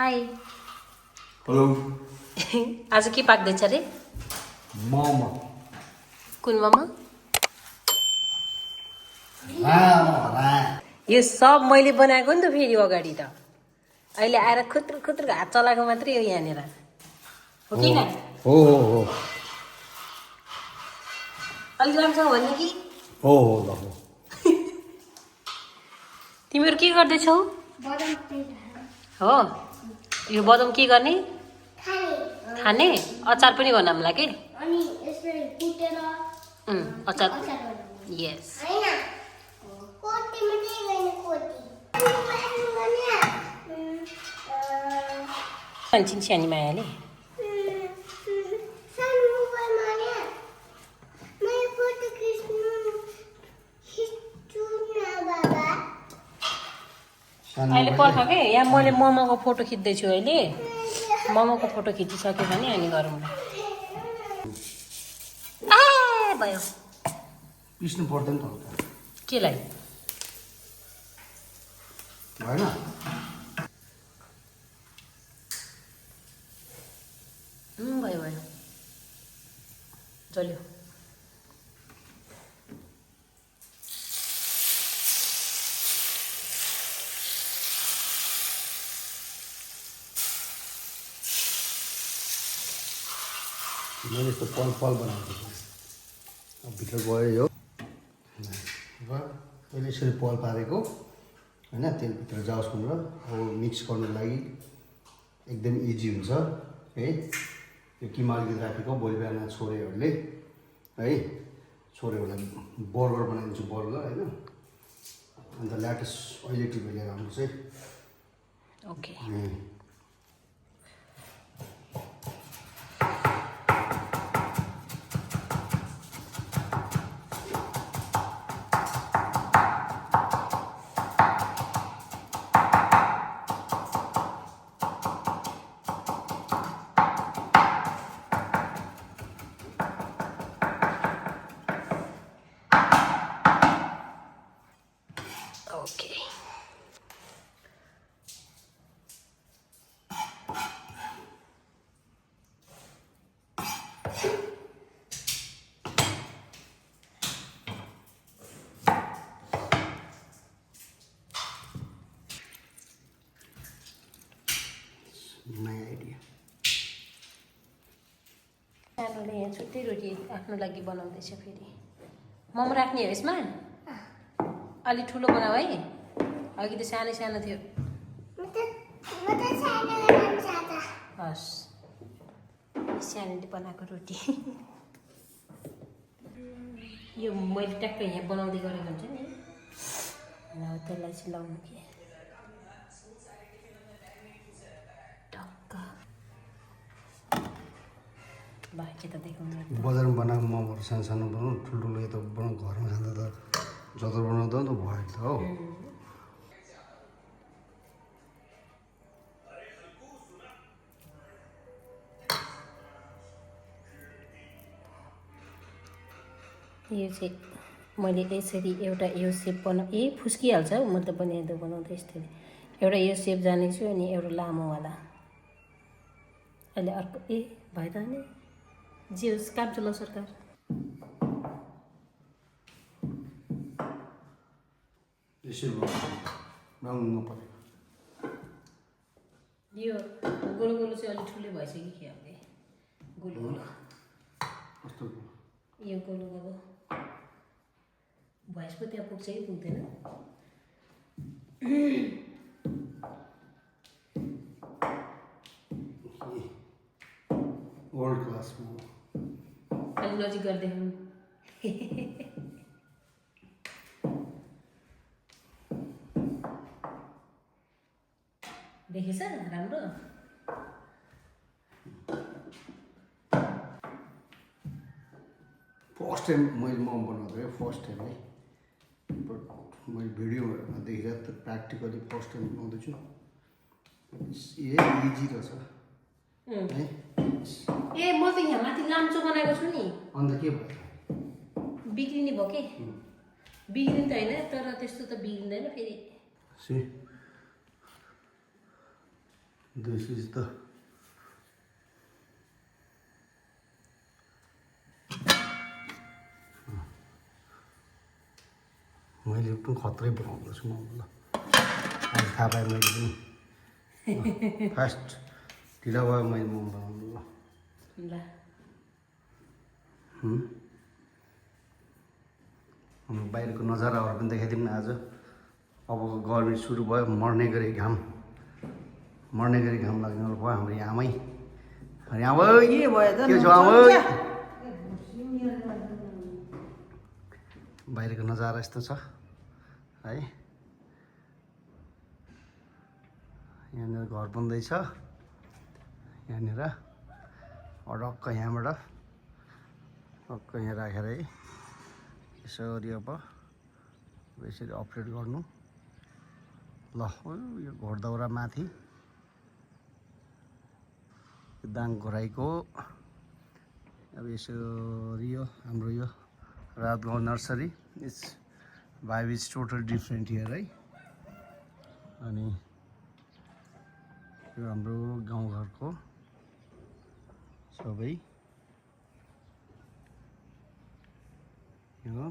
Hi hello आज के पाक्दैछ रे मोमो कुन मोमो यो सब मैले बनाएको नि त फेरि अगाडि त अहिले आएर खुत्रु खुत्रु हात चलाएको मात्रै हो यहाँनिर हो कि न हो अलिक राम्रोसँग भन्ने कि हो ल हो तिमीहरू के गर्दैछौ हो यो बदम के गर्ने खाने अचार पनि गर्न हामीलाई के अचार यस भन्छन् सानी मायाले अहिले पर्ख के यहाँ मैले मोमोको फोटो खिच्दैछु अहिले मोमोको फोटो खिचिसक्यो भने अनि गरौँ न ए भयो पिस्नु पर्दैन त हल्का केलाई होइन भयो भयो जल्यो मैले यस्तो पल पल बनाएको छु अब भित्र गयो यो र अहिले यसरी पल पारेको होइन तेलभित्र जाओस् भनेर अब मिक्स गर्नुको लागि एकदम इजी हुन्छ है यो किमा अलिकति राखेको भोलि बिहान छोरीहरूले है छोरीहरूलाई बर्गर बनाइदिन्छु बर्गर होइन अन्त ल्याटेस्ट अहिले टिभी लिएर आउनु चाहिँ ओके ओके नयाँ आइडिया सानोले यहाँ छुट्टै रोटी आफ्नो लागि बनाउँदैछ फेरि मोमो राख्ने हो यसमा अलि ठुलो बनाऊ है अघि त सानो सानो थियो हस् सानोले बनाएको रोटी यो मैले ट्याक्कै यहाँ बनाउँदै गरेको हुन्छ नि अब त्यसलाई चाहिँ लाउनु के टक्क बाँकी त देखाउनु बजारमा बनाएको मोमोहरू सानो सानो बनाउनु ठुल्ठुलो यता बनाउनु घरमा खाँदा त जता बनाउँदा त भयो त हो यो चाहिँ मैले यसरी एउटा यो सेप फुस्किहाल्छ हौ म त बनाउँदा बनाउँदै यस्तै एउटा यो सेप जानेको छु अनि एउटा लामोवाला अहिले अर्को भयो त नि जे होस् काम चलाउ सरकार यसरी बनाउनु नपऱ्यो यो गोलो गोलो चाहिँ अलिक ठुलै भइसक्यो कि अब गोलो गोलो कस्तो यो गोलो गोलो भएस पो त्यहाँ पुग्छ कि पुग्दैन वर्ल्ड क्लास मोमो अलिक नजिक गरिदेऊ देखेछ राम्रो फर्स्ट टाइम मैले मोमो बनाउँदै फर्स्ट टाइम है बट मैले भिडियोहरूमा देखेर त प्र्याक्टिकली फर्स्ट टाइम बनाउँदैछु यही इजी रहेछ है ए म त यहाँ माथि लाम्चो बनाएको छु नि अन्त के भयो बिग्रिने भयो के बिग्रिनु त होइन तर त्यस्तो त बिग्रिँदैन फेरि This is the मैले पनि खत्रै बनाउँदैछु म ल आज थाहा पाएँ मैले पनि फर्स्ट ढिला भयो मैले मोमो बनाउनु ल बाहिरको नजाराहरू पनि देखाइदिउँ न आज अब गर्मी सुरु भयो मर्ने गरी घाम लाग्ने भयो हाम्रो आमै के छ आमै बाहिरको नजारा यस्तो छ है यहाँनिर घर बन्दैछ यहाँनिर अडक्क यहाँबाट टक्क यहाँ राखेर है यसरी अब यसरी अपरेट गर्नु ल यो घोडदौरा माथि दाङ घोराइको अब यसरी यो हाम्रो यो Ratgaun nursery it's vibe is total different here है अनि यो हाम्रो गाउँघरको सबै यो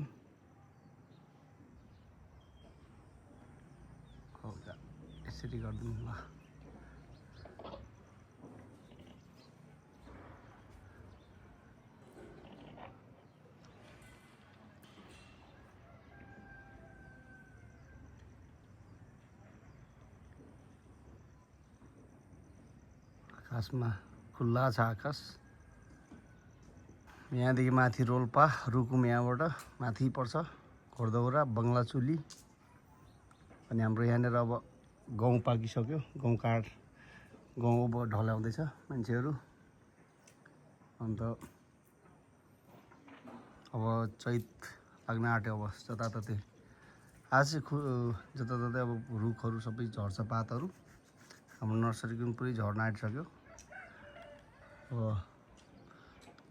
यसरी गरिदिनु ल आकाशमा खुल्ला छ आकाश यहाँदेखि माथि रोल्पा रुकुम यहाँबाट माथि पर्छ घोडदौरा बङ्गलाचुली अनि हाम्रो यहाँनिर अब गहुँ पाकिसक्यो गहुँ काट गहुँ अब ढल्याउँदैछ मान्छेहरू अन्त अब चैत लाग्न आँट्यो अब जताततै आज चाहिँ जताततै अब रुखहरू सबै झर्छ पातहरू हाम्रो नर्सरीको पनि पुरै झर्न आँटिसक्यो अब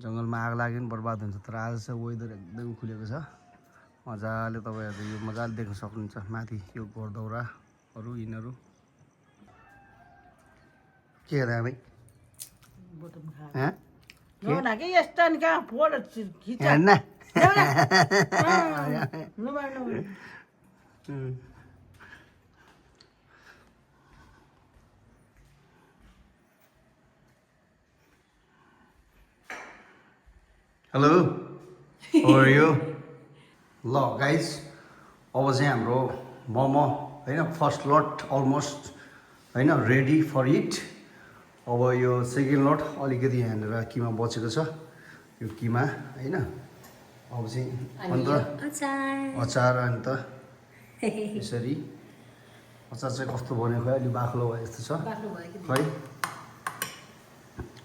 जङ्गलमा आग लाग्यो भने बर्बाद हुन्छ तर आज चाहिँ वेदर एकदम खुलेको छ मजाले तपाईँहरूले यो मजाले देख्न सक्नुहुन्छ माथि यो घोडदौराहरू यिनीहरू के गर्दा भाइ हेलो how are you? ल गाइज अब चाहिँ हाम्रो मोमो होइन फर्स्ट लट अलमोस्ट होइन रेडी फर इट अब यो सेकेन्ड लट अलिकति यहाँनिर किमा बचेको छ यो किमा होइन अब चाहिँ अन्त अचार अन्त यसरी अचार चाहिँ कस्तो बन्यो खै अलि बाक्लो भयो जस्तो छ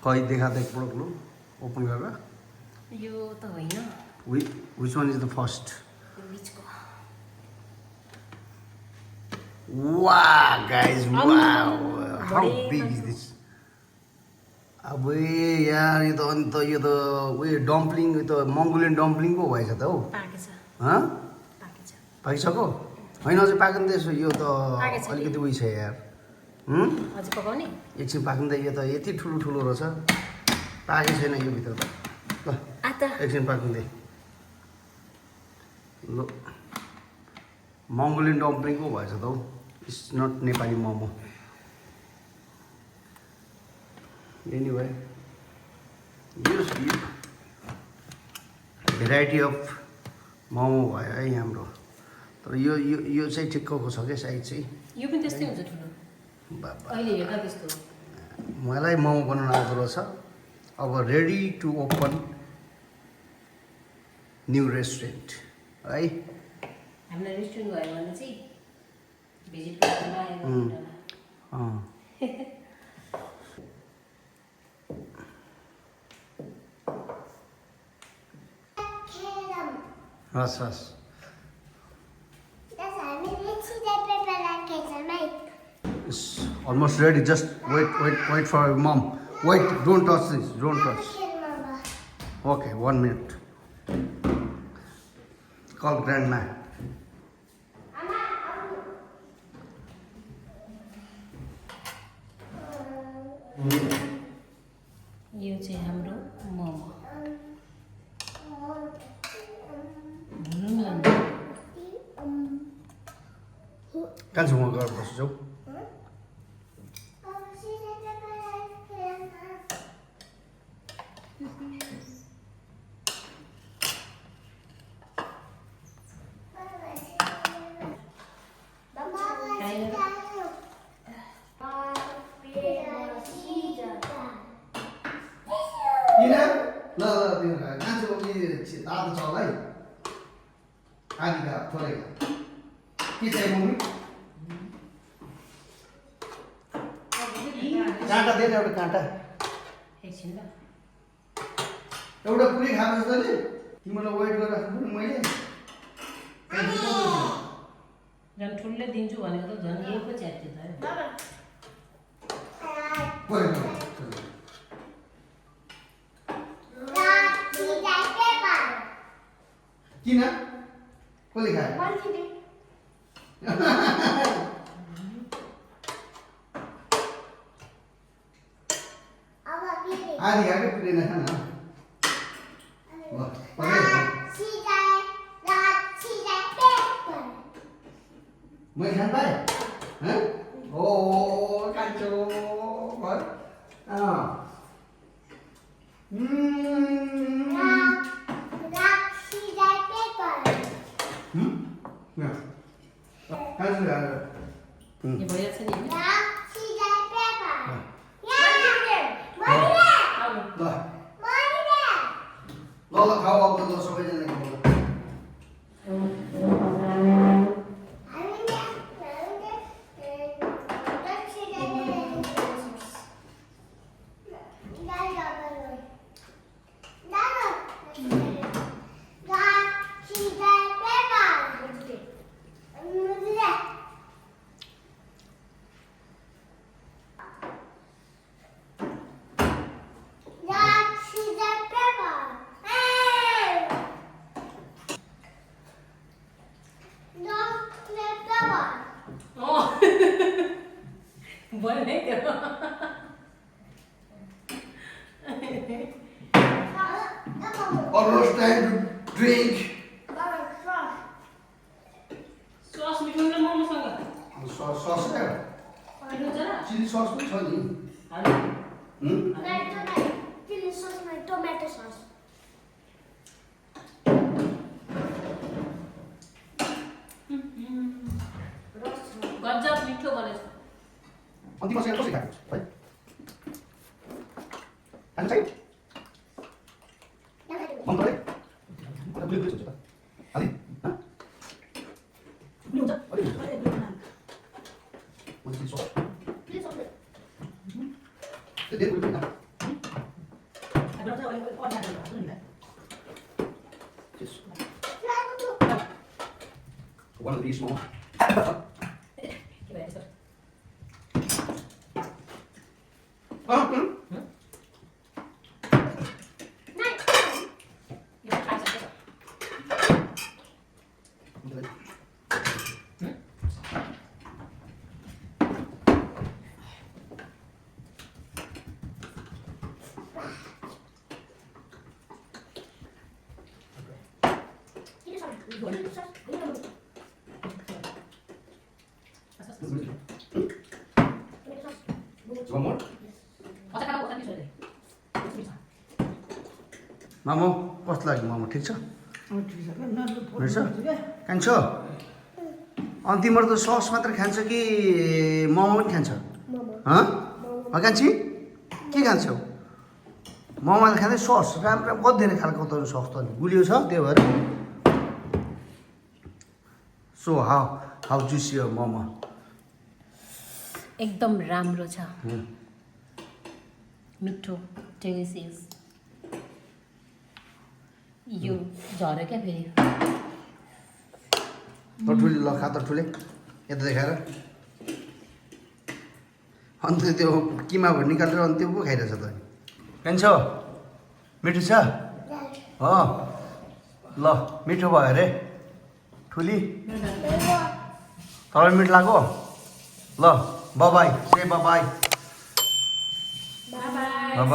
खै देखा त एकपल्ट लु ओपन गरेर यो त होइन which one is the first? Wow, guys! Wow! How big is this? अब यार यो त अन्त यो त उयो डम्पलिङ यो त मङ्गोलियन डम्पलिङ पो भएछ त हौ पाकिसक्यो होइन अझै पाक्दैन त्यसो यो त अलिकति उयो छ यार एकछिन पाकिँदा यो त यति ठुलो रहेछ पाकेको छैन यो भित्र त ल एकछिन पाकिँदै ल मङ्गोलियन डम्पलिङ पो भएछ त हौ it's not Nepali momo anyway यो भेराइटी अफ मोमो भयो है हाम्रो तर यो चाहिँ ठिक्कको छ क्या साइज चाहिँ यो पनि त्यस्तै हुन्छ ठुलो अहिले हेर्दा त्यस्तो मलाई मोमो बनाउन आउँदो रहेछ अब ready to open new restaurant है हामीलाई रेस्टुरेन्ट भयो भने चाहिँ भिजिट गर्नु आएको हस् It's almost ready. Just wait for your mom. Wait, don't touch this. Don't touch. Okay, 1 minute. Call grandma. यो चाहिँ हाम्रो मोमो हुनु नि अन्त कहाँ छु म गएर बस्छु जाऊ किन ल तिम्रो कहाँ छु तातो छ होला है आदिका छोडेको के चाहिँ मम्मी काँटा दे न एउटा काँटा एकछिन ल एउटा पुरै खाएको छ तैँले तिमीलाई वेट गरेर राख्नु पनि मैले झन् ठुलै दिन्छु भनेको त झन् यही पो च्यात्यो त किन कसले खायो आधी खाएको पुरै नखा न मैले खान पाएँ ओ कान्छो भर यो भइरहेको छ नि ल खाऊ अब त सबैजनाको Almost time to drink. Sauce मिठाउनु मोमोसँग सस चिली सस पनि छ नि चिली ससमा टोमेटो सस गजब मिठो बनेछ अन्तिम चाहिँ कसरी खाएको है खानु चाहिँ मन परे बुझ्नु हुन्छ त अलि हुन्छ अलि चिली सस त्यो धेरै बुझ्नु One of these small. One more? मामो कस्तो लाग्यो मामो ठिक छ छ खान्छ अनि तिम्रो त सस मात्र खान्छ कि मोमो पनि खान्छ कान्छी के खान्छौ मोमो त खाँदै सस राम्रो कति धेरै खालको त सस त गुलियो छ त्यही भएर सो हाउ जुसी यो मोमो एकदम राम्रो छ मिठो डेलिसियस यो झऱ्यो क्या फेरि तठुली ल खा तठुले यता देखाएर अन्त त्यो किमाहरू निकालेर अनि त्यो पो खाइरहेछ त खान्छ मिठो छ ल मिठो भयो अरे ठुली तपाईँ मिठो लाग्यो ल बाबाई से बाबाई बाई बाबा